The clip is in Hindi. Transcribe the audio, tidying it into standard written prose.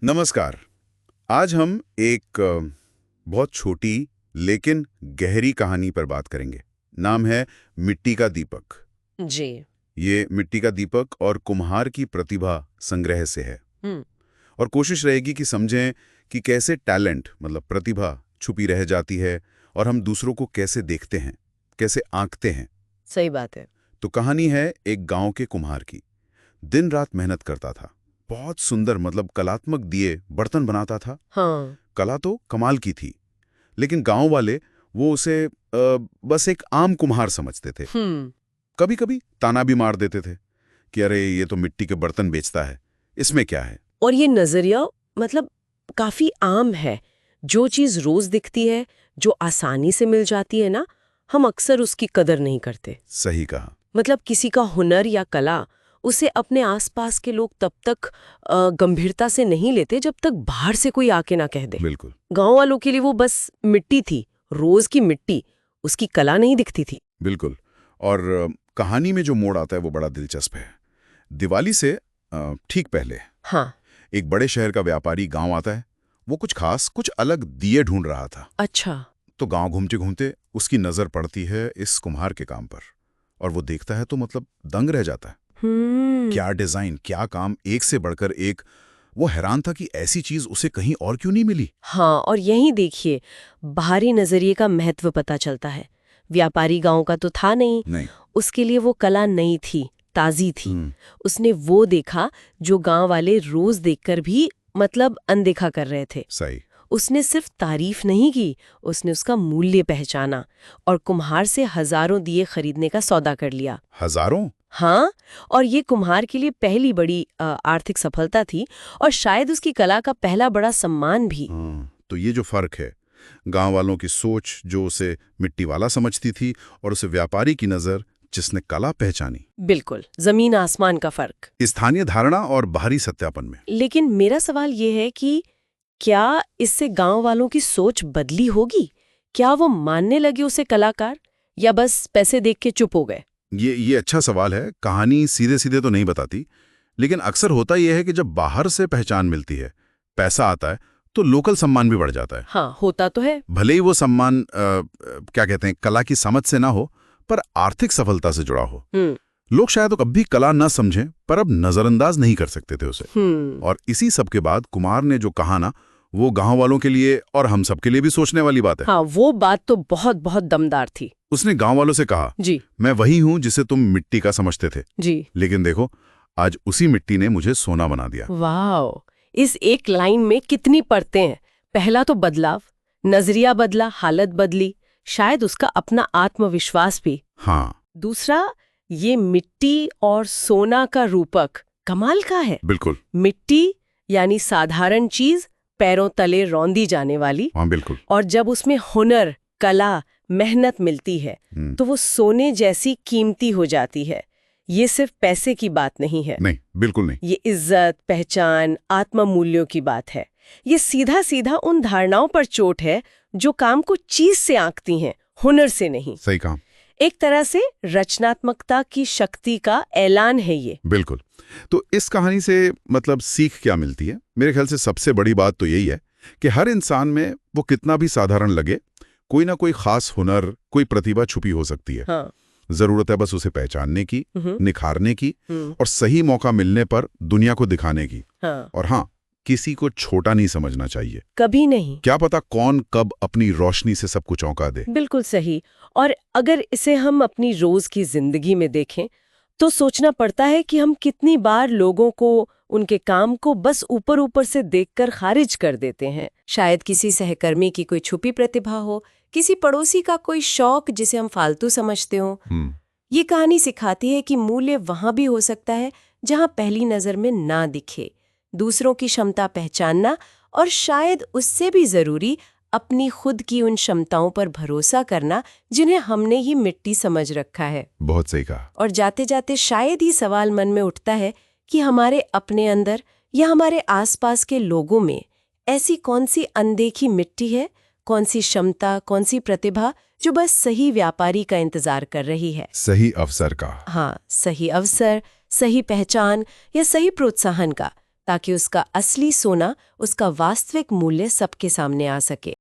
नमस्कार। आज हम एक बहुत छोटी लेकिन गहरी कहानी पर बात करेंगे। नाम है मिट्टी का दीपक। जी। ये मिट्टी का दीपक और कुम्हार की प्रतिभा संग्रह से है। हम्म। और कोशिश रहेगी कि समझें कि कैसे टैलेंट मतलब प्रतिभा छुपी रह जाती है और हम दूसरों को कैसे देखते हैं, कैसे आंकते हैं। सही बात है। तो कहानी है एक गांव के कुम्हार की। दिन रात मेहनत करता था, बहुत सुंदर मतलब कलात्मक दिए बर्तन बनाता था। हाँ। कला तो कमाल की थी, लेकिन गांव वाले वो उसे बस एक आम कुम्हार समझते थे। हम्म। कभी कभी ताना भी मार देते थे कि अरे ये तो मिट्टी के बर्तन बेचता है, इसमें क्या है। और ये नजरिया मतलब काफी आम है। जो चीज रोज दिखती है, जो आसानी से मिल जाती है ना, हम अक्सर उसकी कदर नहीं करते। सही कहा। मतलब किसी का हुनर या कला, उसे अपने आसपास के लोग तब तक गंभीरता से नहीं लेते जब तक बाहर से कोई आके ना कह दे। बिल्कुल। गांव वालों के लिए वो बस मिट्टी थी, रोज की मिट्टी, उसकी कला नहीं दिखती थी। बिल्कुल। और कहानी में जो मोड़ आता है वो बड़ा दिलचस्प है। दिवाली से ठीक पहले हाँ। एक बड़े शहर का व्यापारी गांव आता है। वो कुछ खास कुछ अलग दिए ढूंढ रहा था। अच्छा। तो गांव घूमते घूमते उसकी नजर पड़ती है इस कुम्हार के काम पर, और वो देखता है तो मतलब दंग रह जाता है। क्या डिजाइन, क्या काम, एक से बढ़कर एक। वो हैरान था कि ऐसी चीज उसे कहीं और क्यों नहीं मिली। हाँ, और यहीं देखिए, बाहरी नजरिए का महत्व पता चलता है। व्यापारी गांव का तो था नहीं, नहीं। उसके लिए वो कला नई थी, ताजी थी। उसने वो देखा जो गांव वाले रोज देखकर भी मतलब अनदेखा कर रहे थे। सही। उसने सिर्फ तारीफ नहीं की, उसने उसका मूल्य पहचाना और कुम्हार से हजारों दिए खरीदने का सौदा कर लिया। हजारों। हाँ, और ये कुम्हार के लिए पहली बड़ी आर्थिक सफलता थी और शायद उसकी कला का पहला बड़ा सम्मान भी। तो ये जो फर्क है, गांव वालों की सोच जो उसे मिट्टी वाला समझती थी, और उसे व्यापारी की नजर जिसने कला पहचानी। बिल्कुल, जमीन आसमान का फर्क। स्थानीय धारणा और बाहरी सत्यापन में। लेकिन मेरा सवाल ये है कि क्या इससे गांव वालों की सोच बदली होगी? क्या वो मानने लगे उसे कलाकार, या बस पैसे देख के चुप हो गए? ये अच्छा सवाल है। कहानी सीधे सीधे तो नहीं बताती, लेकिन अक्सर होता यह है कि जब बाहर से पहचान मिलती है, पैसा आता है, तो लोकल सम्मान भी बढ़ जाता है। हाँ, होता तो है। भले ही वो सम्मान क्या कहते हैं, कला की समझ से ना हो, पर आर्थिक सफलता से जुड़ा हो। लोग शायद तो कभी कला न समझें, पर अब नजरअंदाज नहीं कर सकते थे उसे। और इसी सब के बाद कुमार ने जो कहा ना, वो गांव वालों के लिए और हम सब के लिए भी सोचने वाली बात है। हाँ, वो बात तो बहुत बहुत दमदार थी। उसने गांव वालों से कहा, जी। मैं वही हूं जिसे तुम मिट्टी का समझते थे, जी। लेकिन देखो आज उसी मिट्टी ने मुझे सोना बना दिया। वाह, इस एक लाइन में कितनी परतें हैं। पहला तो बदलाव, नजरिया बदला, हालत बदली, शायद उसका अपना आत्मविश्वास भी। हाँ। दूसरा, ये मिट्टी और सोना का रूपक कमाल का है। बिल्कुल। मिट्टी यानी साधारण चीज, पैरों तले रौंदी जाने वाली। हाँ बिल्कुल। और जब उसमें हुनर, कला, मेहनत मिलती है तो वो सोने जैसी कीमती हो जाती है। ये सिर्फ पैसे की बात नहीं है। नहीं, बिल्कुल नहीं। ये इज्जत, पहचान, आत्म मूल्यों की बात है। ये सीधा सीधा उन धारणाओं पर चोट है जो काम को चीज से आंकती हैं, हुनर से नहीं। सही कहा। एक तरह से रचनात्मकता की शक्ति का ऐलान है ये। बिल्कुल। तो इस कहानी से मतलब सीख क्या मिलती है? मेरे ख्याल से सबसे बड़ी बात तो यही है कि हर इंसान में वो कितना भी साधारण लगे, कोई ना कोई खास हुनर, कोई प्रतिभा छुपी हो सकती है। हाँ। जरूरत है बस उसे पहचानने की, निखारने की, और सही मौका मिलने पर दुनिया को दिखाने की। हाँ। और हाँ, किसी को छोटा नहीं समझना चाहिए। कभी नहीं। क्या पता कौन कब अपनी रोशनी से सबको चौंका दे। बिल्कुल सही। और अगर इसे हम अपनी रोज की जिंदगी में देखें तो सोचना पड़ता है कि हम कितनी बार लोगों को, उनके काम को बस ऊपर ऊपर से देखकर खारिज कर देते हैं। शायद किसी सहकर्मी की कोई छुपी प्रतिभा हो, किसी पड़ोसी का कोई शौक जिसे हम फालतू समझते हो। ये कहानी सिखाती है कि मूल्य वहां भी हो सकता है जहां पहली नजर में ना दिखे। दूसरों की क्षमता पहचानना, और शायद उससे भी जरूरी अपनी खुद की उन क्षमताओं पर भरोसा करना जिन्हें हमने ही मिट्टी समझ रखा है। बहुत सही कहा। और जाते जाते शायद ही सवाल मन में उठता है कि हमारे अपने अंदर या हमारे आसपास के लोगों में ऐसी कौन सी अनदेखी मिट्टी है, कौन सी क्षमता, कौन सी प्रतिभा जो बस सही व्यापारी का इंतजार कर रही है। सही अवसर का। हाँ, सही अवसर, सही पहचान या सही प्रोत्साहन का। ताकि उसका असली सोना, उसका वास्तविक मूल्य सबके सामने आ सके।